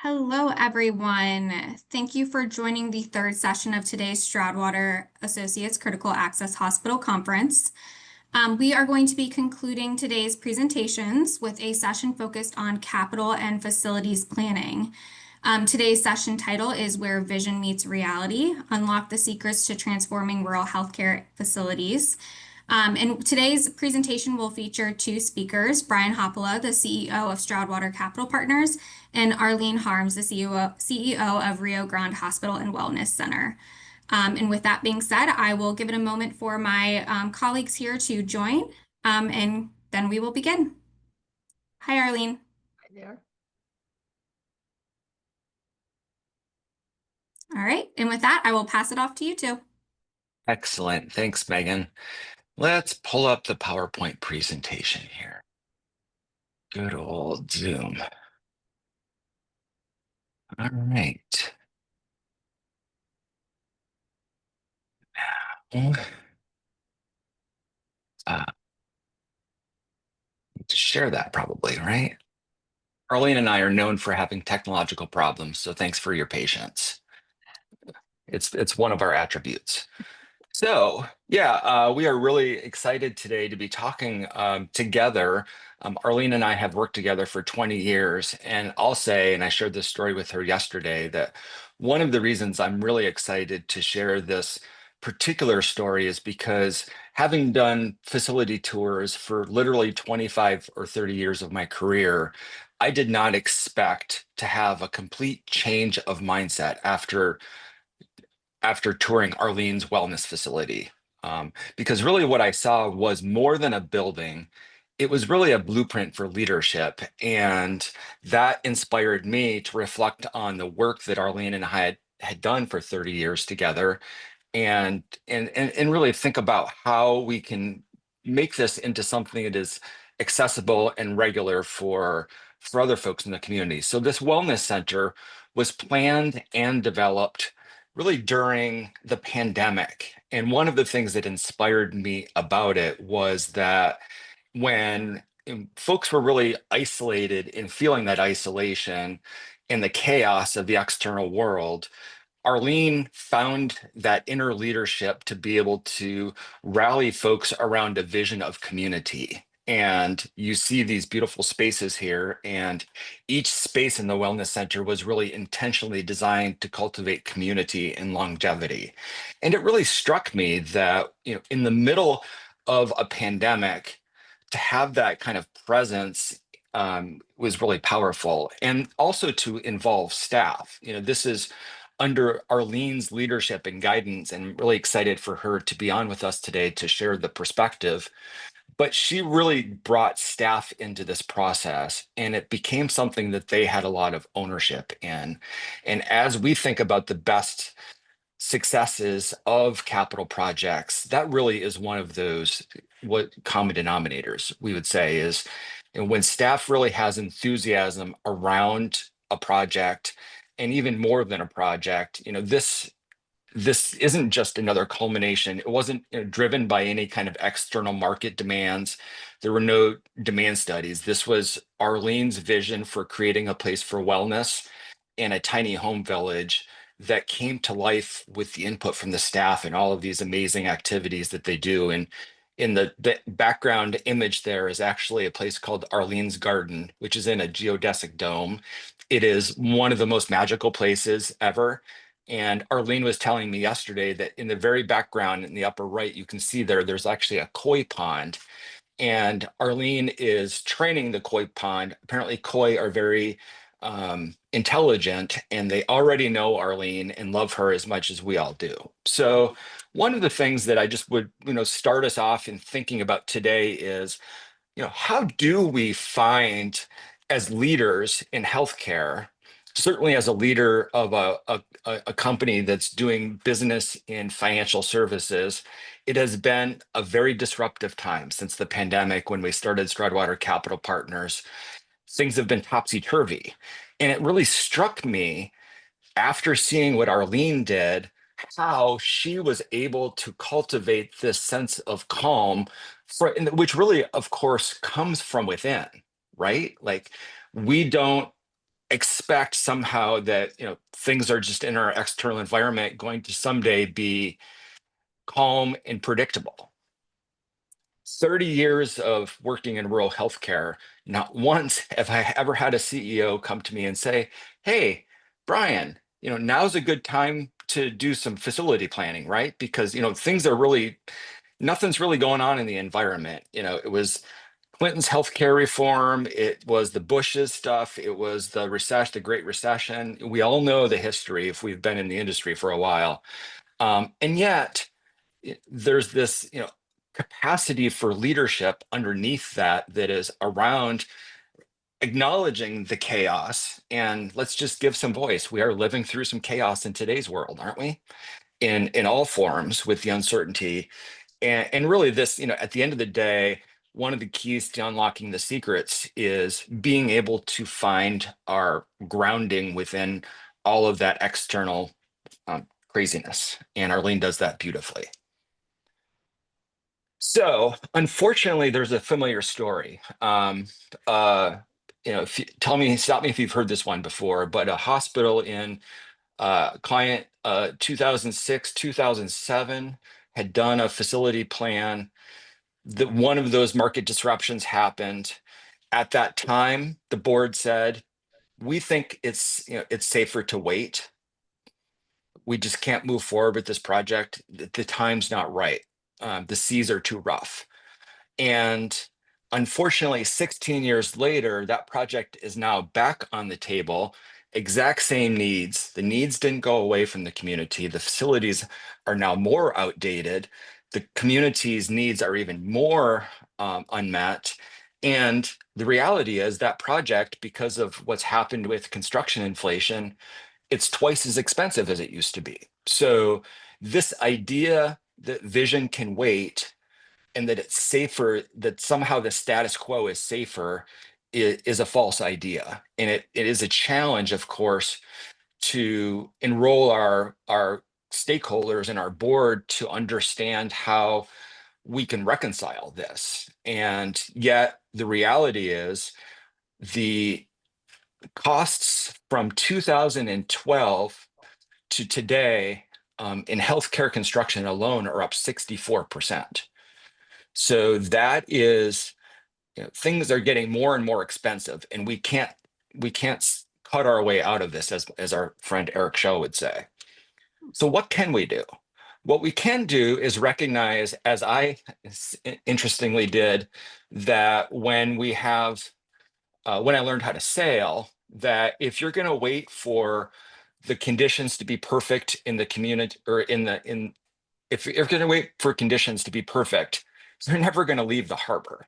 Hello, everyone. Thank you for joining the third session of today's Stroudwater Associates Critical Access Hospital Conference. We are going to be concluding today's presentations with a session focused on capital and facilities planning. Today's session title is Where Vision Meets Reality: Unlock the Secrets to Transforming Rural Healthcare Facilities. And today's presentation will feature two speakers, Brian Hopola, the CEO of Stroudwater Capital Partners, and Arlene Harms, the CEO of Rio Grande Hospital and Wellness Center. And with that being said, I will give it a moment for my colleagues here to join, and then we will begin. Hi, Arlene. Hi there. All right, and with that, I will pass it off to you two. Excellent. Thanks, Megan. Let's pull up the PowerPoint presentation here. Good old Zoom. All right. Now, to share that probably, right? Arlene and I are known for having technological problems, so thanks for your patience. It's one of our attributes. So yeah, we are really excited today to be talking together. Arlene and I have worked together for 20 years, and I'll say, and I shared this story with her yesterday, that one of the reasons I'm really excited to share this particular story is because having done facility tours for literally 25 or 30 years of my career, I did not expect to have a complete change of mindset after touring Arlene's wellness facility. Because really what I saw was more than a building. It was really a blueprint for leadership. And that inspired me to reflect on the work that Arlene and I had done for 30 years together and really think about how we can make this into something that is accessible and regular for other folks in the community. So this wellness center was planned and developed really during the pandemic. And one of the things that inspired me about it was that when folks were really isolated and feeling that isolation and the chaos of the external world, Arlene found that inner leadership to be able to rally folks around a vision of community. And you see these beautiful spaces here, and each space in the Wellness Center was really intentionally designed to cultivate community and longevity. And it really struck me that, in the middle of a pandemic, to have that kind of presence was really powerful, and also to involve staff. This is under Arlene's leadership and guidance, and really excited for her to be on with us today to share the perspective. But she really brought staff into this process, and it became something that they had a lot of ownership in. And as we think about the best successes of capital projects, that really is one of those what common denominators we would say is, when staff really has enthusiasm around a project, and even more than a project, this isn't just another culmination. It wasn't driven by any kind of external market demands. There were no demand studies. This was Arlene's vision for creating a place for wellness in a tiny home village that came to life with the input from the staff and all of these amazing activities that they do. And in the background image there is actually a place called Arlene's Garden, which is in a geodesic dome. It is one of the most magical places ever. And Arlene was telling me yesterday that in the very background in the upper right, you can see there's actually a koi pond. And Arlene is training the koi pond. Apparently, koi are very intelligent, and they already know Arlene and love her as much as we all do. So one of the things that I just would, start us off in thinking about today is, how do we find, as leaders in healthcare, certainly as a leader of a company that's doing business in financial services, it has been a very disruptive time since the pandemic when we started Stroudwater Capital Partners. Things have been topsy-turvy. And it really struck me after seeing what Arlene did, how she was able to cultivate this sense of calm, which really, of course, comes from within, right? Like we don't expect somehow that, things are just in our external environment going to someday be calm and predictable. 30 years of working in rural healthcare, not once have I ever had a CEO come to me and say, "Hey, Brian, now's a good time to do some facility planning, right? Because, things are really, nothing's really going on in the environment." It was Clinton's healthcare reform, it was the Bush's stuff, it was the recession, the Great Recession. We all know the history if we've been in the industry for a while. And yet, there's this capacity for leadership underneath that is around acknowledging the chaos, and let's just give some voice. We are living through some chaos in today's world, aren't we? In all forms, with the uncertainty, and really this, at the end of the day, one of the keys to unlocking the secrets is being able to find our grounding within all of that external craziness, and Arlene does that beautifully. So, unfortunately, there's a familiar story. Stop me if you've heard this one before, but a hospital in client 2006, 2007 had done a facility plan. That one of those market disruptions happened. At that time, the board said, "We think it's safer to wait. We just can't move forward with this project. The time's not right. The seas are too rough." And unfortunately, 16 years later, that project is now back on the table. Exact same needs. The needs didn't go away from the community. The facilities are now more outdated. The community's needs are even more unmet. And the reality is that project, because of what's happened with construction inflation, it's twice as expensive as it used to be. So this idea that vision can wait and that it's safer, that somehow the status quo is safer, is a false idea. And it is a challenge, of course, to enroll our stakeholders and our board to understand how we can reconcile this. And yet the reality is the costs from 2012 to today in healthcare construction alone are up 64%. So that is, things are getting more and more expensive, and we can't cut our way out of this, as our friend Eric Shaw would say. So what can we do? What we can do is recognize, as I interestingly did, that when I learned how to sail, that if you're going to wait for the conditions to be perfect in the community, or if you're going to wait for conditions to be perfect, you're never going to leave the harbor.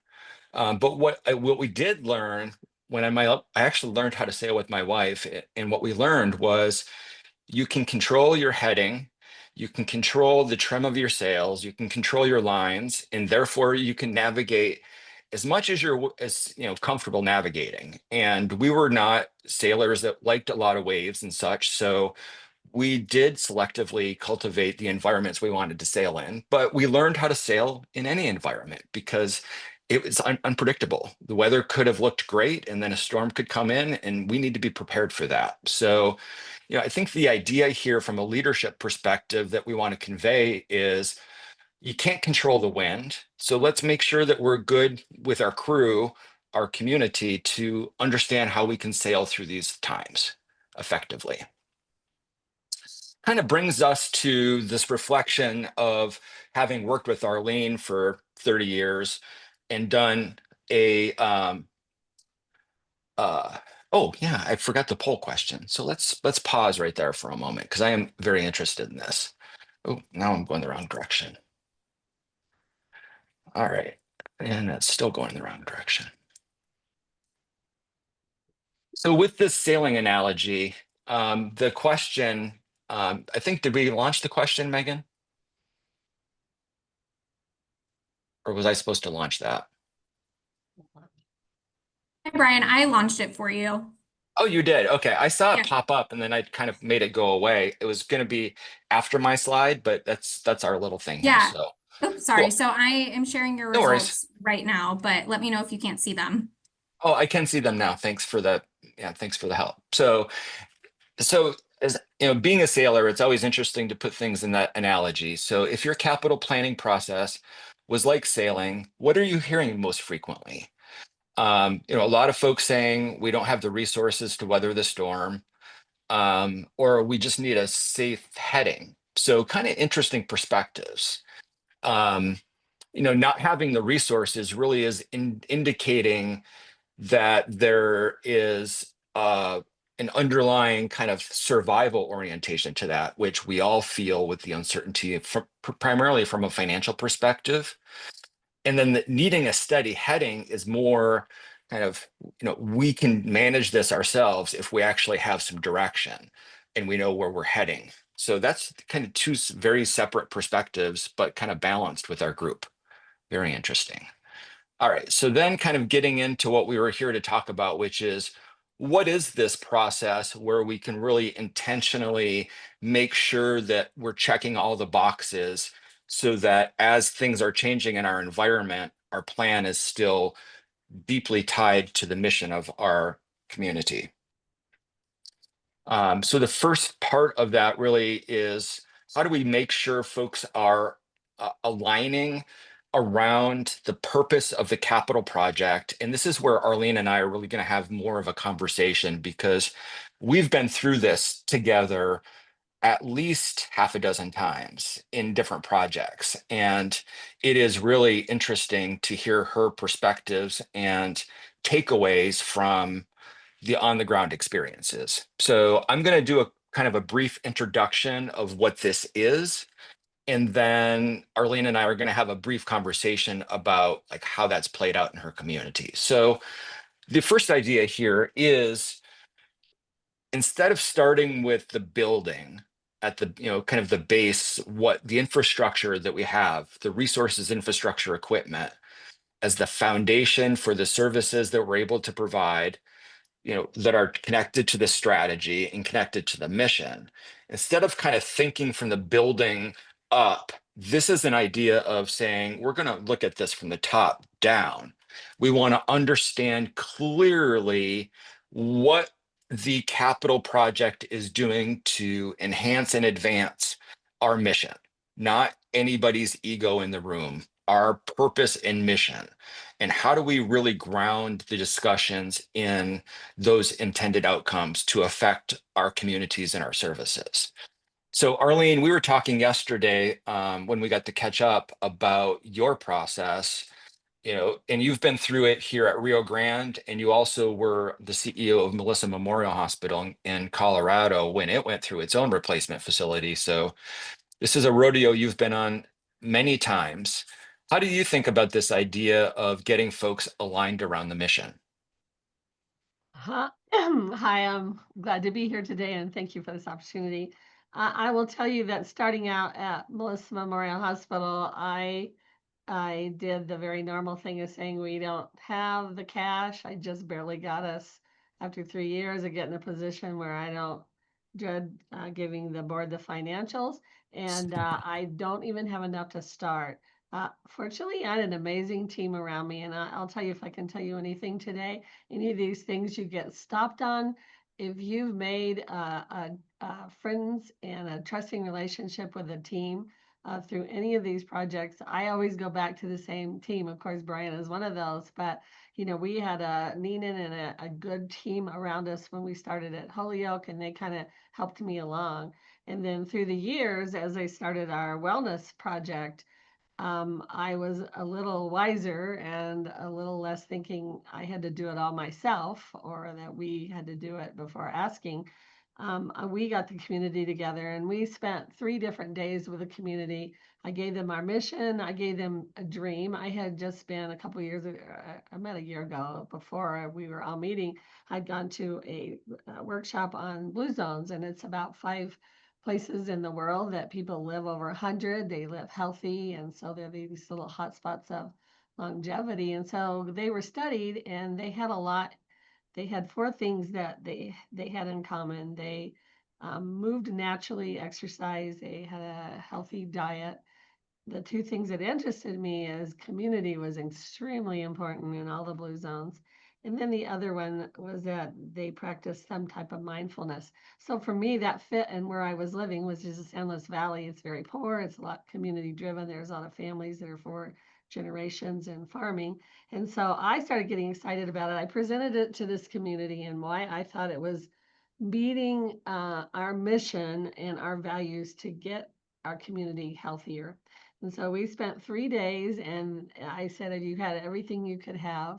But what we did learn when I actually learned how to sail with my wife, and what we learned was you can control your heading, you can control the trim of your sails, you can control your lines, and therefore you can navigate as much as you're comfortable navigating. And we were not sailors that liked a lot of waves and such, so we did selectively cultivate the environments we wanted to sail in, but we learned how to sail in any environment because it was unpredictable. The weather could have looked great and then a storm could come in, and we need to be prepared for that. So, I think the idea here from a leadership perspective that we want to convey is you can't control the wind. So let's make sure that we're good with our crew, our community, to understand how we can sail through these times effectively. Kind of brings us to this reflection of having worked with Arlene for 30 years and done a oh yeah, I forgot the poll question. So let's pause right there for a moment because I am very interested in this. Oh, now I'm going the wrong direction. All right, and it's still going the wrong direction. So with this sailing analogy, the question, I think, did we launch the question, Megan? Or was I supposed to launch that? Hi, Brian, I launched it for you. Oh, you did? Okay, I saw Yeah. it pop up and then I kind of made it go away. It was going to be after my slide, but that's our little thing here. Yeah. So Oops, sorry. cool. So I am sharing your No worries. results right now, but let me know if you can't see them. Oh, I can see them now. Thanks for the Yeah, thanks for the help. So as you know, being a sailor, it's always interesting to put things in that analogy. So if your capital planning process was like sailing, what are you hearing most frequently? A lot of folks saying we don't have the resources to weather the storm, or we just need a safe heading. So kind of interesting perspectives. Um, Not having the resources really is indicating that there is an underlying kind of survival orientation to that, which we all feel with the uncertainty primarily from a financial perspective. And then needing a steady heading is more kind of, we can manage this ourselves if we actually have some direction and we know where we're heading. So that's kind of two very separate perspectives, but kind of balanced with our group. Very interesting. All right, so then kind of getting into what we were here to talk about, which is what is this process where we can really intentionally make sure that we're checking all the boxes so that as things are changing in our environment, our plan is still deeply tied to the mission of our community. So the first part of that really is how do we make sure folks are aligning around the purpose of the capital project? And this is where Arlene and I are really going to have more of a conversation because we've been through this together at least half a dozen times in different projects. And it is really interesting to hear her perspectives and takeaways from the on the ground experiences. So I'm going to do a kind of a brief introduction of what this is. And then Arlene and I are going to have a brief conversation about like how that's played out in her community. So the first idea here is instead of starting with the building at the, kind of the base, what the infrastructure that we have, the resources, infrastructure, equipment as the foundation for the services that we're able to provide, that are connected to the strategy and connected to the mission. Instead of kind of thinking from the building up, this is an idea of saying, we're going to look at this from the top down. We want to understand clearly what the capital project is doing to enhance and advance our mission, not anybody's ego in the room, our purpose and mission. And how do we really ground the discussions in those intended outcomes to affect our communities and our services? So Arlene, we were talking yesterday when we got to catch up about your process, and you've been through it here at Rio Grande, and you also were the CEO of Melissa Memorial Hospital in Colorado when it went through its own replacement facility. So this is a rodeo you've been on many times. How do you think about this idea of getting folks aligned around the mission? Hi, hi, I'm glad to be here today and thank you for this opportunity. I will tell you that starting out at Melissa Memorial Hospital, I did the very normal thing of saying we don't have the cash. I just barely got us after 3 years of getting a position where I don't dread giving the board the financials, and I don't even have enough to start. Fortunately, I had an amazing team around me, and I'll tell you if I can tell you anything today, any of these things you get stopped on, if you've made friends and a trusting relationship with a team through any of these projects, I always go back to the same team. Of course, Brian is one of those, but we had a Neenan and a good team around us when we started at Holyoke, and they kind of helped me along. And then through the years, as I started our wellness project, I was a little wiser and a little less thinking I had to do it all myself or that we had to do it before asking. We got the community together and we spent 3 different days with the community. I gave them our mission. I gave them a dream. I had just been a couple years ago, I met a year ago before we were all meeting. I'd gone to a workshop on blue zones, and it's about 5 places in the world that people live over 100. They live healthy, and so they're these little hotspots of longevity. And so they were studied, and they had a lot. They had 4 things that they had in common. They moved naturally, exercise. They had a healthy diet. The 2 things that interested me is community was extremely important in all the blue zones, And then the other one was that they practiced some type of mindfulness. So for me, that fit and where I was living was just San Luis Valley. It's very poor. It's a lot community driven. There's a lot of families that are for generations in farming. And so I started getting excited about it. I presented it to this community and why I thought it was meeting our mission and our values to get our community healthier. And so we spent 3 days, and I said, if you had everything you could have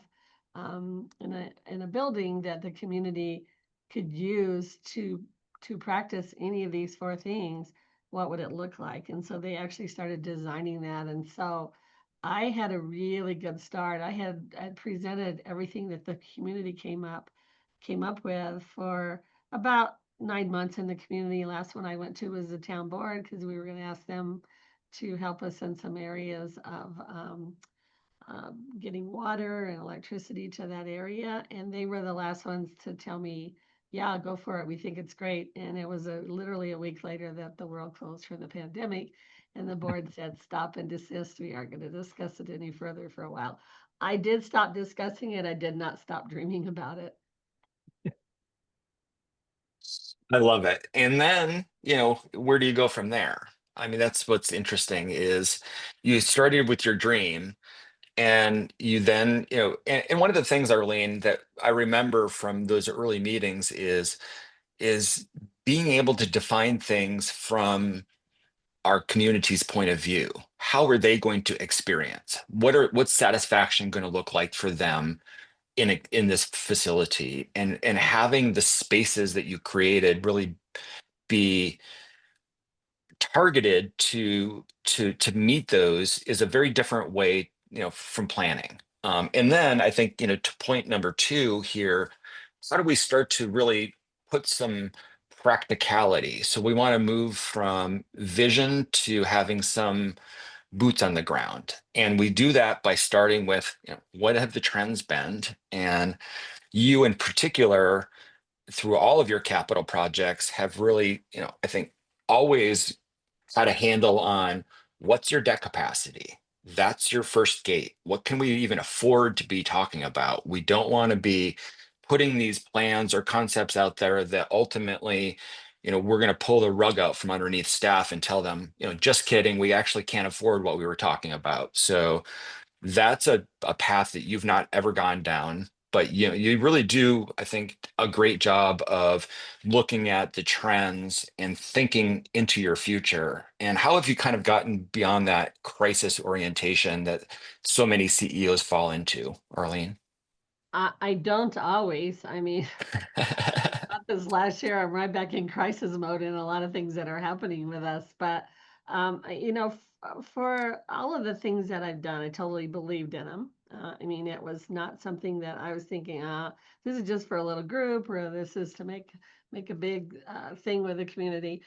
in a building that the community could use to practice any of these four things, what would it look like? And so they actually started designing that. And so I had a really good start. I presented everything that the community came up with for about 9 months in the community. Last one I went to was the town board because we were going to ask them to help us in some areas of getting water and electricity to that area. And they were the last ones to tell me, yeah, go for it. We think it's great. And it was literally a week later that the world closed for the pandemic. And the board said, stop and desist. We aren't going to discuss it any further for a while. I did stop discussing it. I did not stop dreaming about it. I love it. And then, where do you go from there? I mean, that's what's interesting is you started with your dream and you then, and one of the things, Arlene, that I remember from those early meetings is being able to define things from our community's point of view. How are they going to experience? What's satisfaction going to look like for them in this facility? And having the spaces that you created really be targeted to meet those is a very different way, from planning. And then I think, to point number two here, how do we start to really put some practicality? So we want to move from vision to having some boots on the ground. And we do that by starting with, what have the trends been? And you in particular, through all of your capital projects, have really, I think always had a handle on what's your debt capacity. That's your first gate. What can we even afford to be talking about? We don't want to be putting these plans or concepts out there that ultimately, we're going to pull the rug out from underneath staff and tell them, just kidding, we actually can't afford what we were talking about. So that's a path that you've not ever gone down, but you really do, I think, a great job of looking at the trends and thinking into your future. And how have you kind of gotten beyond that crisis orientation that so many CEOs fall into, Arlene? I don't always. I mean, about this last year, I'm right back in crisis mode and a lot of things that are happening with us. But, for all of the things that I've done, I totally believed in them. I mean, it was not something that I was thinking, this is just for a little group or this is to make a big thing with the community.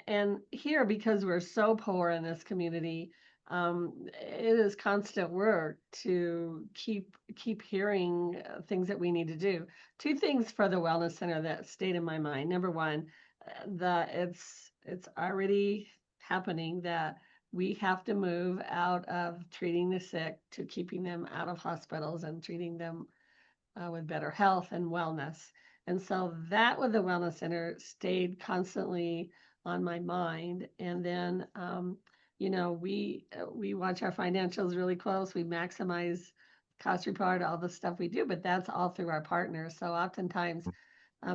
And here, because we're so poor in this community, it is constant work to keep hearing things that we need to do. Two things for the wellness center that stayed in my mind. Number one, it's already happening that we have to move out of treating the sick to keeping them out of hospitals and treating them with better health and wellness. And so that with the wellness center stayed constantly on my mind. And then, we watch our financials really close. We maximize cost report, all the stuff we do, but that's all through our partners. So oftentimes,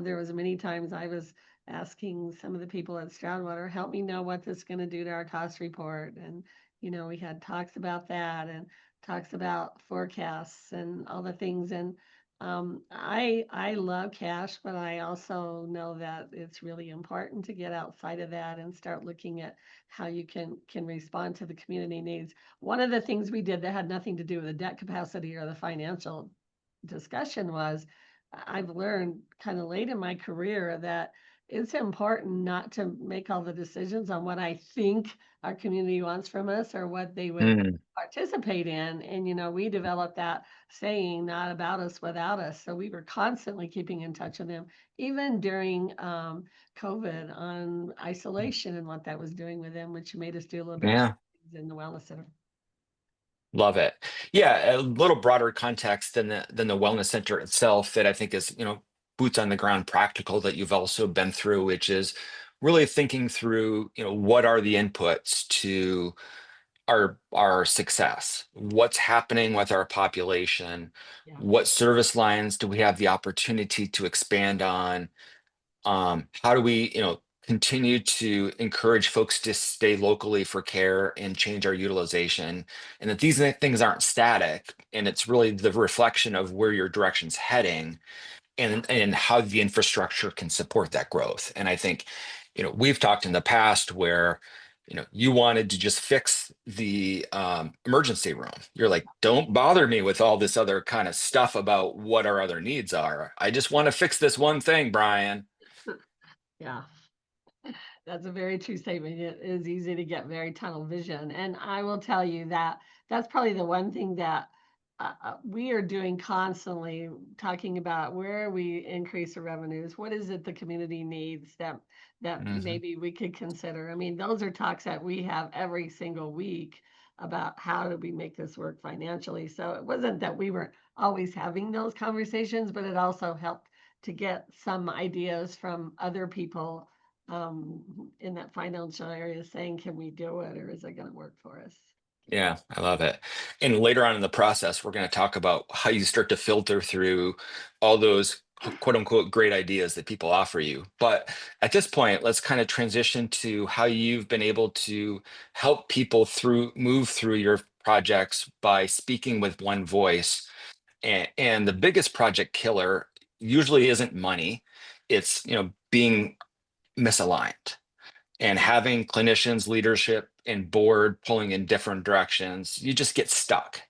there was many times I was asking some of the people at Stroudwater, help me know what this is going to do to our cost report. And, we had talks about that and talks about forecasts and all the things. And I love cash, but I also know that it's really important to get outside of that and start looking at how you can respond to the community needs. One of the things we did that had nothing to do with the debt capacity or the financial discussion was I've learned kind of late in my career that it's important not to make all the decisions on what I think our community wants from us or what they would Mm, participate in. And, we developed that saying, not about us without us. So we were constantly keeping in touch with them, even during COVID on isolation and what that was doing with them, which made us do a little bit yeah. in the wellness center. Love it. Yeah, a little broader context than the wellness center itself that I think is, boots on the ground practical that you've also been through, which is really thinking through, what are the inputs to our success? What's happening with our population? Yeah. What service lines do we have the opportunity to expand on? How do we, continue to encourage folks to stay locally for care and change our utilization? And that these things aren't static, and it's really the reflection of where your direction's heading and how the infrastructure can support that growth. And I think, we've talked in the past where, you wanted to just fix the emergency room. You're like, don't bother me with all this other kind of stuff about what our other needs are. I just want to fix this one thing, Brian. Yeah. That's a very true statement. It is easy to get very tunnel vision. And I will tell you that that's probably the one thing that we are doing constantly, talking about where we increase the revenues. What is it the community needs that Mhm. maybe we could consider? I mean, those are talks that we have every single week about how do we make this work financially. So it wasn't that we weren't always having those conversations, but it also helped to get some ideas from other people in that financial area saying, can we do it, or is it going to work for us? Yeah, I love it. And later on in the process, we're going to talk about how you start to filter through all those quote unquote great ideas that people offer you. But at this point, let's kind of transition to how you've been able to help people move through your projects by speaking with one voice. And the biggest project killer usually isn't money. It's, being misaligned and having clinicians, leadership, and board pulling in different directions, you just get stuck.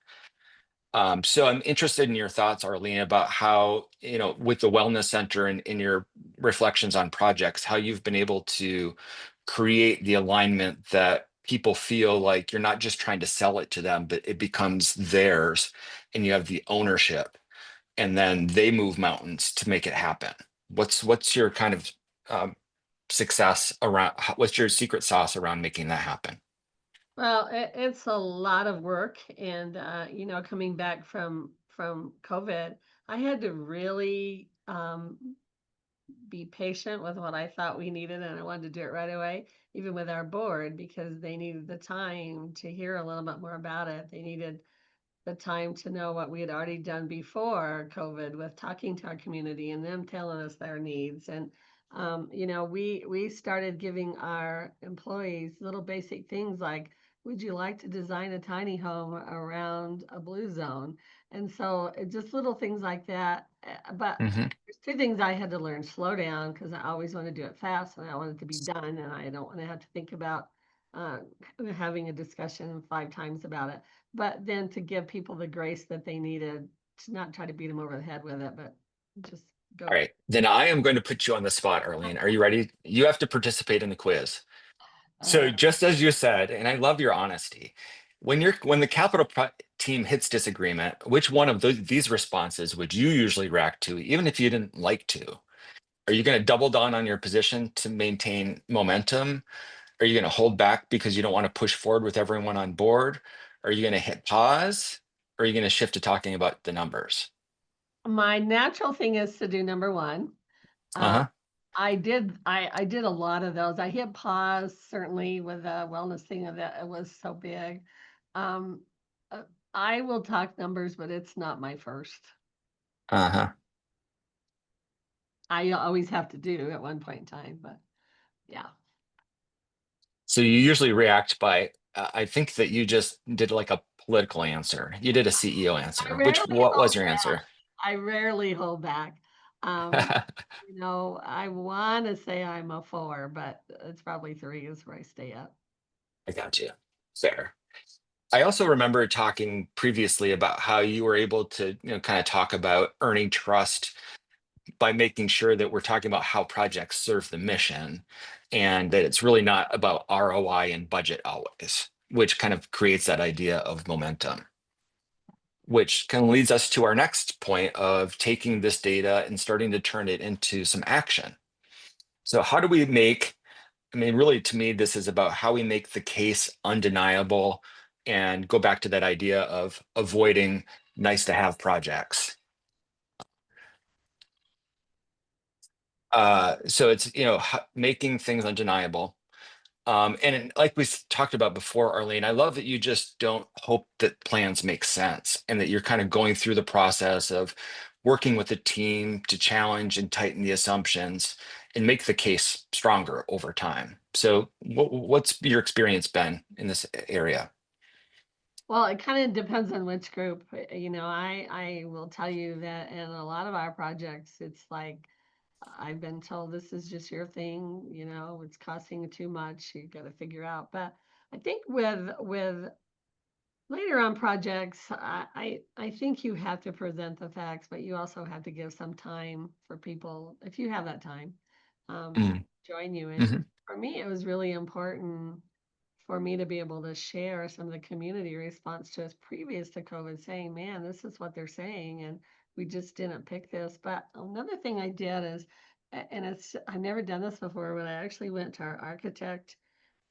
So I'm interested in your thoughts, Arlene, about how, with the Wellness Center and in your reflections on projects, how you've been able to create the alignment that people feel like you're not just trying to sell it to them, but it becomes theirs and you have the ownership, and then they move mountains to make it happen. What's your kind of success around, what's your secret sauce around making that happen? Well, it's a lot of work, and coming back from COVID, I had to really be patient with what I thought we needed, and I wanted to do it right away, even with our board, because they needed the time to hear a little bit more about it. They needed the time to know what we had already done before COVID with talking to our community and them telling us their needs. And we started giving our employees little basic things like, would you like to design a tiny home around a blue zone? And so just little things like that. But Hmm. there's two things I had to learn: slow down, because I always want to do it fast and I want it to be done, and I don't want to have to think about uh, having a discussion 5 times about it. But then to give people the grace that they needed, to not try to beat them over the head with it, but just All go. right, then I am going to put you on the spot, Arlene. Are you ready? You have to participate in the quiz. So Uh, just as you said, and I love your honesty, when the team hits disagreement, which one of these responses would you usually react to, even if you didn't like to? Are you going to double down on your position to maintain momentum? Are you going to hold back because you don't want to push forward with everyone on board? Are you going to hit pause? Or are you going to shift to talking about the numbers? my natural thing is to do number one. Uh, Uh-huh. I did a lot of those. I hit pause certainly with the wellness thing of that. It was so big. Um, uh, I will talk numbers, but it's not my first. Uh-huh. I always have to do at one point in time, but yeah. So you usually react by, I think that you just did like a political answer. You did a CEO I answer. rarely What was hold your back. answer? I rarely hold back. Um, I want to say I'm a 4, but it's probably 3 is where I stay at. I got you. Fair. I also remember talking previously about how you were able to, kind of talk about earning trust by making sure that we're talking about how projects serve the mission and that it's really not about ROI and budget always, which kind of creates that idea of momentum, which kind of leads us to our next point of taking this data and starting to turn it into some action. So how do we make, I mean, really to me, this is about how we make the case undeniable and go back to that idea of avoiding nice to have projects. So it's, making things undeniable. Like we talked about before, Arlene, I love that you just don't hope that plans make sense and that you're kind of going through the process of working with the team to challenge and tighten the assumptions and make the case stronger over time. So what's your experience been in this area? Well, it kind of depends on which group. I will tell you that in a lot of our projects, it's like I've been told this is just your thing, it's costing too much. You got to figure out. But I think with later on projects, I think you have to present the facts, but you also have to give some time for people, if you have that time, Mm, join you. And mhm. for me, it was really important for me to be able to share some of the community response to us previous to COVID, saying, man, this is what they're saying, and we just didn't pick this. But another thing I did is, and I've never done this before, but I actually went to our architect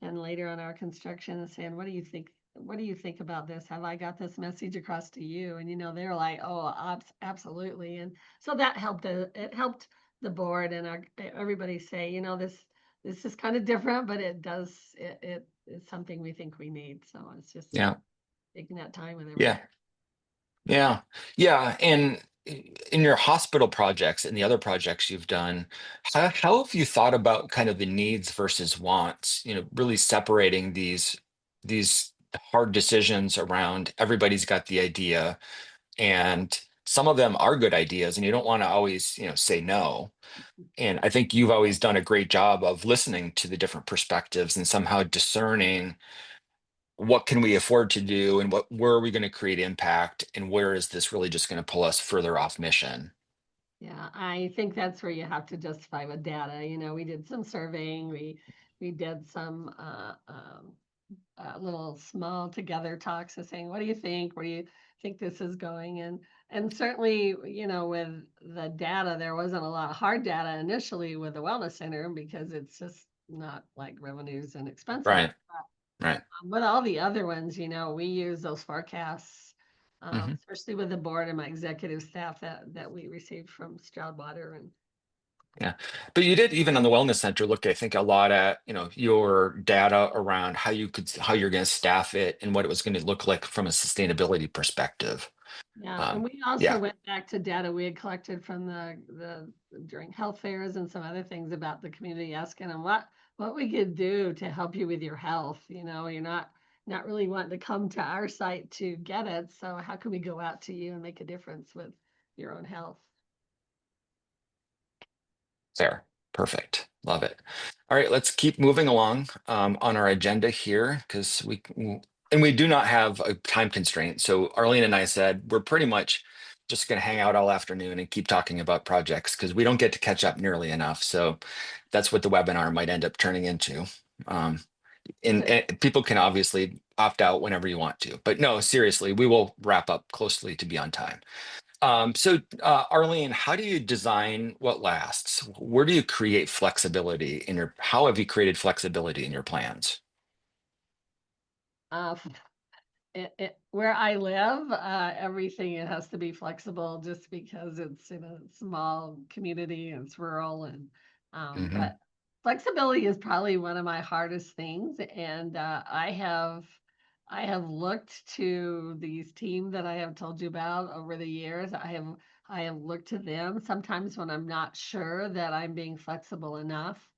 and later on our construction and saying, what do you think? What do you think about this? Have I got this message across to you? And they're like, oh, absolutely. And so that helped. It helped the board and everybody say, this is kind of different, but it's something we think we need. So it's just Yeah, taking that time with everybody. yeah, yeah, yeah. And in your hospital projects and the other projects you've done, how have you thought about kind of the needs versus wants? Really separating these hard decisions around everybody's got the idea, and some of them are good ideas, and you don't want to always, say no. And I think you've always done a great job of listening to the different perspectives and somehow discerning what can we afford to do and where are we going to create impact and where is this really just going to pull us further off mission. Yeah, I think that's where you have to justify with data. We did some surveying, we did some little small together talks of saying, what do you think? Where do you think this is going? And certainly, with the data, there wasn't a lot of hard data initially with the wellness center because it's just not like revenues and expenses. Right, right. With all the other ones, we use those forecasts, Hmm. especially with the board and my executive staff that we received from Stroudwater. And Yeah, but you did, even on the wellness center, look, I think, a lot at your data around how you're going to staff it and what it was going to look like from a sustainability perspective. yeah, and we also Yeah. went back to data we had collected from the during health fairs and some other things about the community, asking them what we could do to help you with your health. You're not really wanting to come to our site to get it, so how can we go out to you and make a difference with your own health? Fair. Perfect. Love it. All right, let's keep moving along on our agenda here because we do not have a time constraint. So Arlene and I said we're pretty much just going to hang out all afternoon and keep talking about projects because we don't get to catch up nearly enough. So that's what the webinar might end up turning into. Um, and people can obviously opt out whenever you want to, but no, seriously, we will wrap up closely to be on time. Arlene, how do you design what lasts? Where do you create flexibility how have you created flexibility in your plans? Uh, where I live, everything it has to be flexible just because it's in a small community and it's rural Hmm. but flexibility is probably one of my hardest things. And I have looked to these teams that I have told you about over the years. I have looked to them sometimes when I'm not sure that I'm being flexible enough.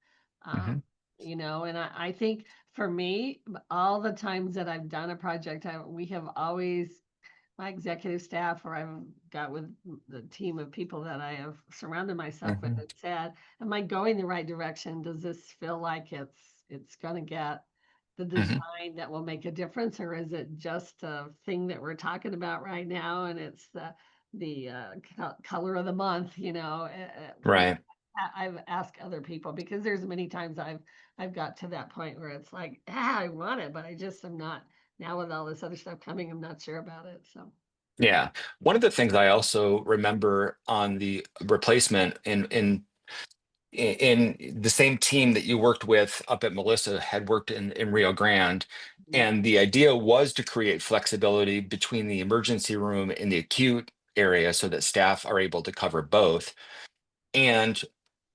Hmm. Um, and I think for me, all the times that I've done a project, we have always, my executive staff, or I've got with the team of people that I have surrounded myself with, Hmm. and said, "Am I going the right direction? Does this feel like it's going to get the Hmm. design that will make a difference, or is it just a thing that we're talking about right now, and it's the color of the month?" Right. I've asked other people because there's many times I've got to that point where it's like, I want it, but I just am not, now with all this other stuff coming, I'm not sure about it. So Yeah. One of the things I also remember on the replacement in in the same team that you worked with up at Melissa had worked in Rio Grande. And the idea was to create flexibility between the emergency room and the acute area so that staff are able to cover both. And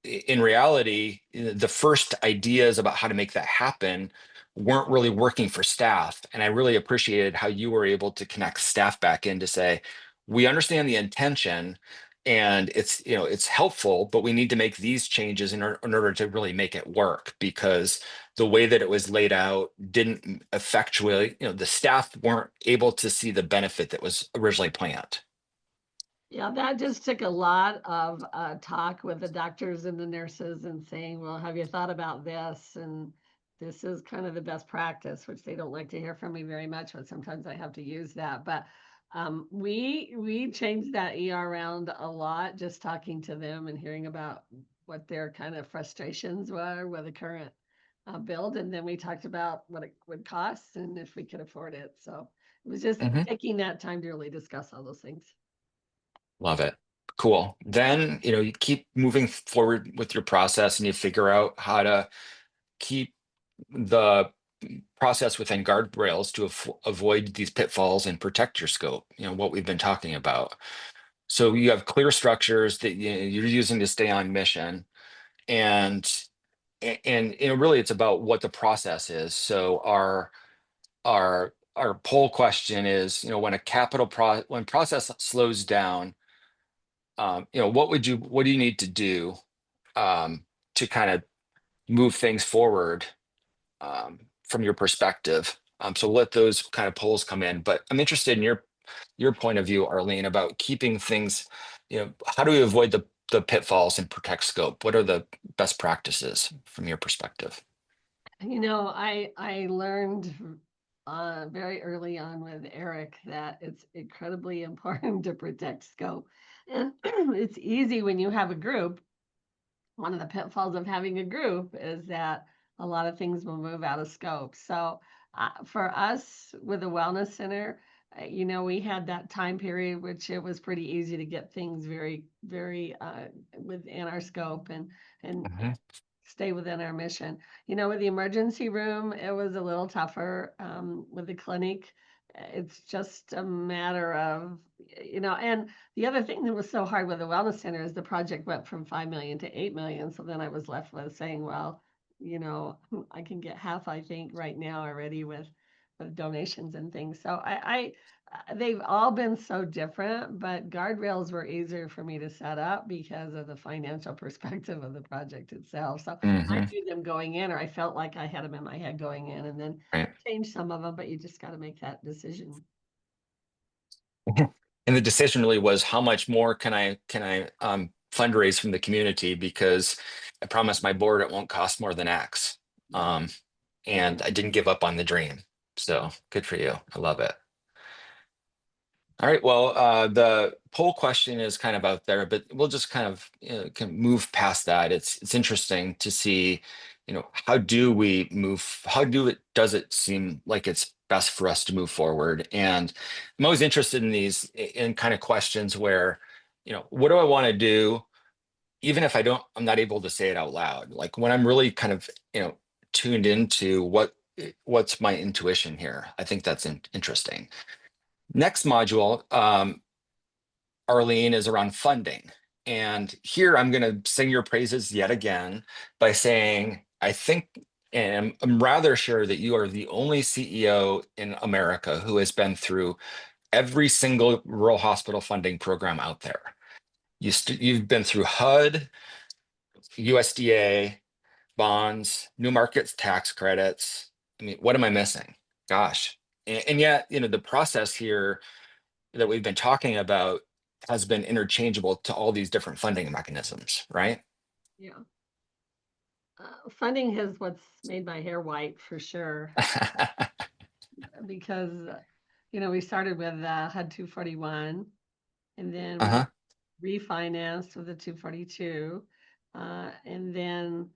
in reality, the first ideas about how to make that happen weren't really working for staff. And I really appreciated how you were able to connect staff back in to say, we understand the intention and it's helpful, but we need to make these changes in order to really make it work, because the way that it was laid out didn't effectually, the staff weren't able to see the benefit that was originally planned. Yeah, that just took a lot of talk with the doctors and the nurses and saying, well, have you thought about this? And this is kind of the best practice, which they don't like to hear from me very much, but sometimes I have to use that. But we changed that ER around a lot, just talking to them and hearing about what their kind of frustrations were with the current build. And then we talked about what it would cost and if we could afford it. So it was just Mhm. taking that time to really discuss all those things. Love it. Cool. Then, you keep moving forward with your process and you figure out how to keep the process within guardrails to avoid these pitfalls and protect your scope, what we've been talking about. So you have clear structures that you're using to stay on mission. And really it's about what the process is. So our poll question is, when when process slows down, what do you need to do to kind of move things forward from your perspective? So let those kind of polls come in. But I'm interested in your point of view, Arlene, about keeping things, how do we avoid the pitfalls and protect scope? What are the best practices from your perspective? I learned very early on with Eric that it's incredibly important to protect scope. And it's easy when you have a group. One of the pitfalls of having a group is that a lot of things will move out of scope. So for us with the Wellness Center, we had that time period, which it was pretty easy to get things very, very within our scope and Mhm. stay within our mission. With the emergency room, it was a little tougher. With the clinic, it's just a matter of, and the other thing that was so hard with the Wellness Center is the project went from 5 million to 8 million. So then I was left with saying, well, I can get half, I think, right now already with donations and things. So they've all been so different, but guardrails were easier for me to set up because of the financial perspective of the project itself. So I Mhm. knew them going in, or I felt like I had them in my head going in, and then Right. change some of them, but you just got to make that decision. And the decision really was, how much more can I fundraise from the community, because I promised my board it won't cost more than X. Um, and I didn't give up on the dream. So good for you. I love it. All right. Well, the poll question is kind of out there, but we'll just kind of can move past that. It's interesting to see, how do we move? Does it seem like it's best for us to move forward? And I'm always interested in these in kind of questions where, what do I want to do, even if I'm not able to say it out loud. Like when I'm really kind of, tuned into what's my intuition here. I think that's interesting. Next module, Arlene, is around funding. And here I'm going to sing your praises yet again by saying, I think, and I'm rather sure that you are the only CEO in America who has been through every single rural hospital funding program out there. You've been through HUD, USDA, bonds, new markets, tax credits. I mean, what am I missing? Gosh. And yet, the process here that we've been talking about has been interchangeable to all these different funding mechanisms, right? Yeah. Funding has what's made my hair white for sure, because, we started with HUD 241, and then we Uh-huh. refinanced with the 242, and then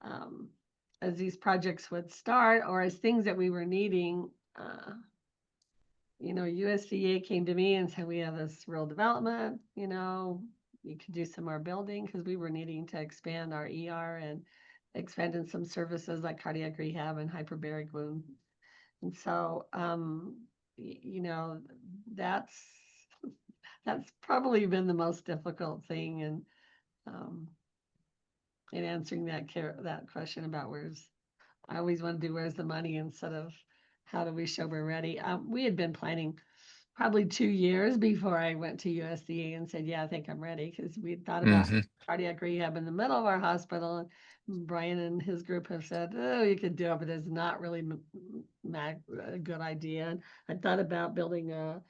um, as these projects would start, or as things that we were needing, USDA came to me and said, we have this rural development, you could do some more building because we were needing to expand our ER and expand in some services like cardiac rehab and hyperbaric wound. And so, you know, that's that's probably been the most difficult thing in answering that question about I always want to do where's the money instead of how do we show we're ready. We had been planning probably 2 years before I went to USDA and said, yeah, I think I'm ready, because we thought about Hmm. cardiac rehab in the middle of our hospital. And Brian and his group have said, oh, you could do it, but it's not really a good idea. And I thought about building a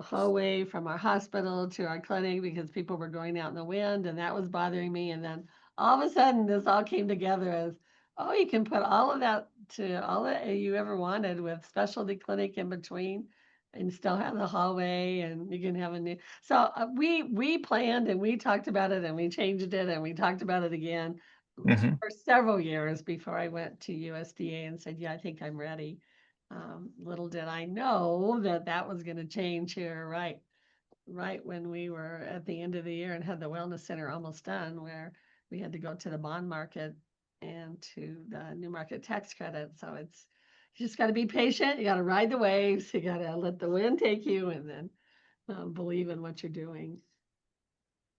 hallway from our hospital to our clinic because people were going out in the wind, and that was bothering me. And then all of a sudden, this all came together as, oh, you can put all of that to all that you ever wanted with specialty clinic in between and still have the hallway, and you can have a new. So we planned and we talked about it and we changed it and we talked about it again Hmm. for several years before I went to USDA and said, yeah, I think I'm ready. Little did I know that was going to change here, right when we were at the end of the year and had the wellness center almost done, where we had to go to the bond market and to the new market tax credit. So you just got to be patient. You got to ride the waves. You got to let the wind take you, and then believe in what you're doing.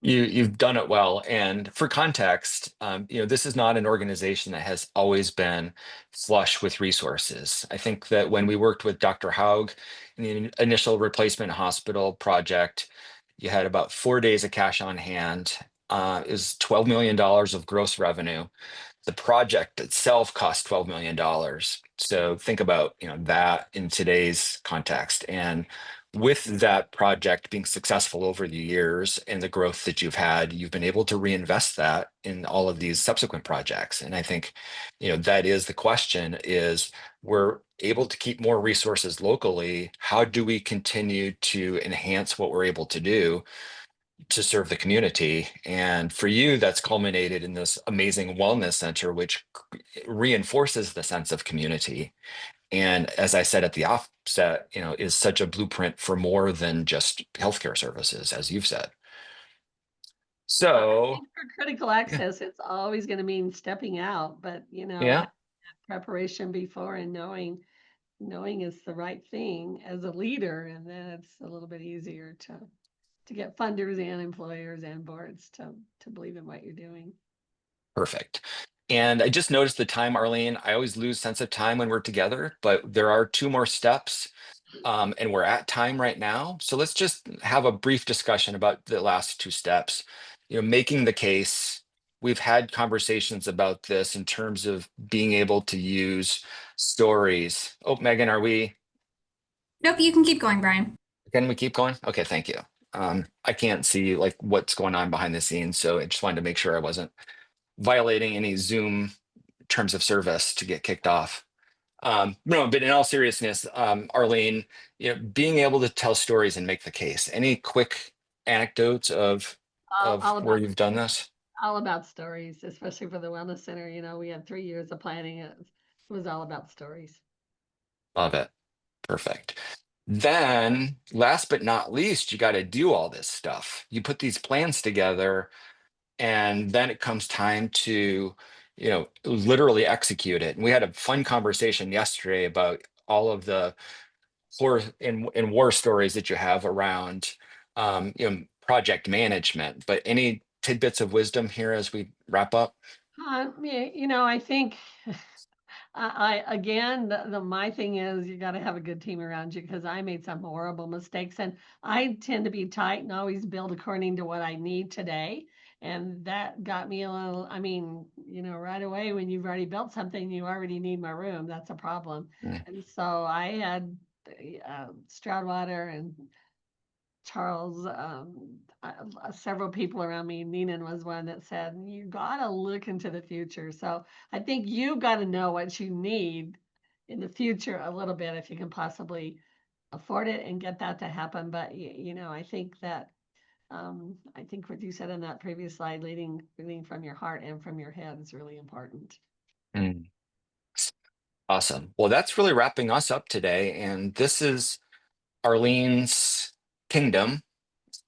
You've done it well. And for context, this is not an organization that has always been flush with resources. I think that when we worked with Dr. Haug in the initial replacement hospital project, you had about 4 days of cash on hand. Is $12 million of gross revenue. The project itself cost $12 million. So think about, that in today's context. And with that project being successful over the years and the growth that you've had, you've been able to reinvest that in all of these subsequent projects. And I think, that is the question is we're able to keep more resources locally. How do we continue to enhance what we're able to do to serve the community? And for you, that's culminated in this amazing wellness center, which reinforces the sense of community. And as I said at the offset, is such a blueprint for more than just healthcare services, as you've said. Well, I So, think for critical access, it's always going to mean stepping out, but yeah, preparation before and knowing is the right thing as a leader, and then it's a little bit easier to get funders and employers and boards to believe in what you're doing. perfect. And I just noticed the time, Arlene. I always lose sense of time when we're together, but there are 2 more steps. And we're at time right now. So let's just have a brief discussion about the last 2 steps. Making the case. We've had conversations about this in terms of being able to use stories. Oh, Megan, Nope, you can keep going, Brian. can we keep going? Okay, thank you. I can't see like what's going on behind the scenes, so I just wanted to make sure I wasn't violating any Zoom terms of service to get kicked off. No, but in all seriousness, Arlene, being able to tell stories and make the case. Any quick anecdotes of All where about you've done this? all about stories, especially for the wellness center. We had 3 years of planning. It was all about stories. Love it. Perfect. Then, last but not least, you got to do all this stuff. You put these plans together, and then it comes time to, literally execute it. And we had a fun conversation yesterday about all of the horror and war stories that you have around project management. But any tidbits of wisdom here as we wrap up? Yeah, I think I again, my thing is you got to have a good team around you, because I made some horrible mistakes, and I tend to be tight and always build according to what I need today. And that got me a little, right away when you've already built something, you already need more room. That's a problem. Mm. And so I had Stroudwater and Charles, several people around me. Neenan was one that said, you got to look into the future. So I think you got to know what you need in the future a little bit if you can possibly afford it and get that to happen. But, I think that, I think what you said in that previous slide, leading from your heart and from your head, is really important. Mm. Awesome. Well, that's really wrapping us up today. And this is Arlene's Kingdom.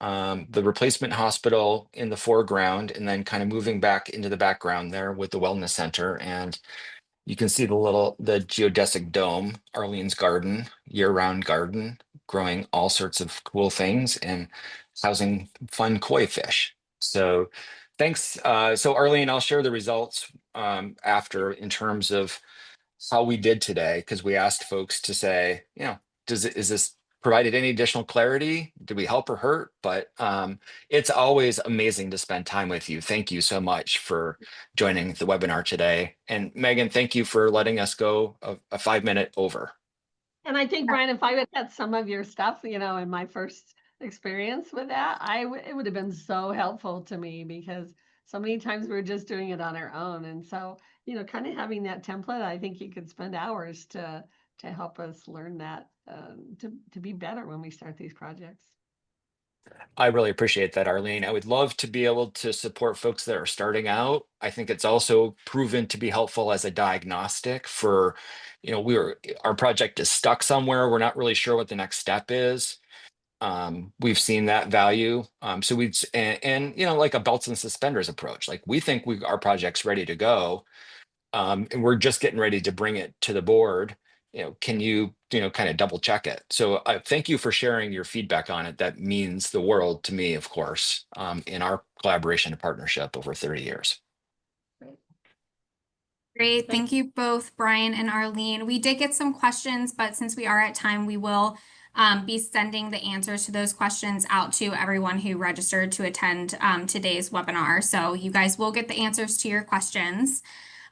the replacement hospital in the foreground, and then kind of moving back into the background there with the wellness center. And you can see the geodesic dome, Arlene's garden, year-round garden, growing all sorts of cool things and housing fun koi fish. So thanks. So Arlene, I'll share the results after in terms of how we did today, because we asked folks to say, is this provided any additional clarity? Did we help or hurt? But it's always amazing to spend time with you. Thank you so much for joining the webinar today. And Megan, thank you for letting us go a 5-minute over. And I think, Brian, if I would had some of your stuff, in my first experience with that, it would have been so helpful to me, because so many times we're just doing it on our own. And so, kind of having that template, I think you could spend hours to help us learn that, to be better when we start these projects. I really appreciate that, Arlene. I would love to be able to support folks that are starting out. I think it's also proven to be helpful as a diagnostic for, our project is stuck somewhere. We're not really sure what the next step is. We've seen that value. So like a belts and suspenders approach, like we think our project's ready to go. And we're just getting ready to bring it to the board. Can you, kind of double check it? So thank you for sharing your feedback on it. That means the world to me, of course, in our collaboration and partnership over 30 years. Great. Thank you both, Brian and Arlene. We did get some questions, but since we are at time, we will be sending the answers to those questions out to everyone who registered to attend today's webinar. So you guys will get the answers to your questions.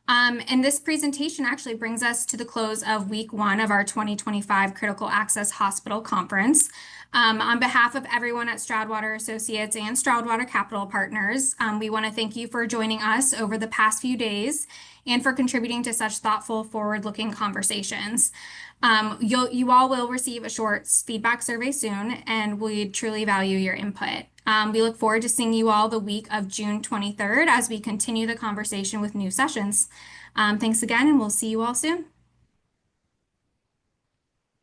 And this presentation actually brings us to the close of week 1 of our 2025 Critical Access Hospital Conference. On behalf of everyone at Stroudwater Associates and Stroudwater Capital Partners, we want to thank you for joining us over the past few days and for contributing to such thoughtful, forward-looking conversations. You all will receive a short feedback survey soon, and we truly value your input. We look forward to seeing you all the week of June 23rd as we continue the conversation with new sessions. Thanks again, and we'll see you all soon.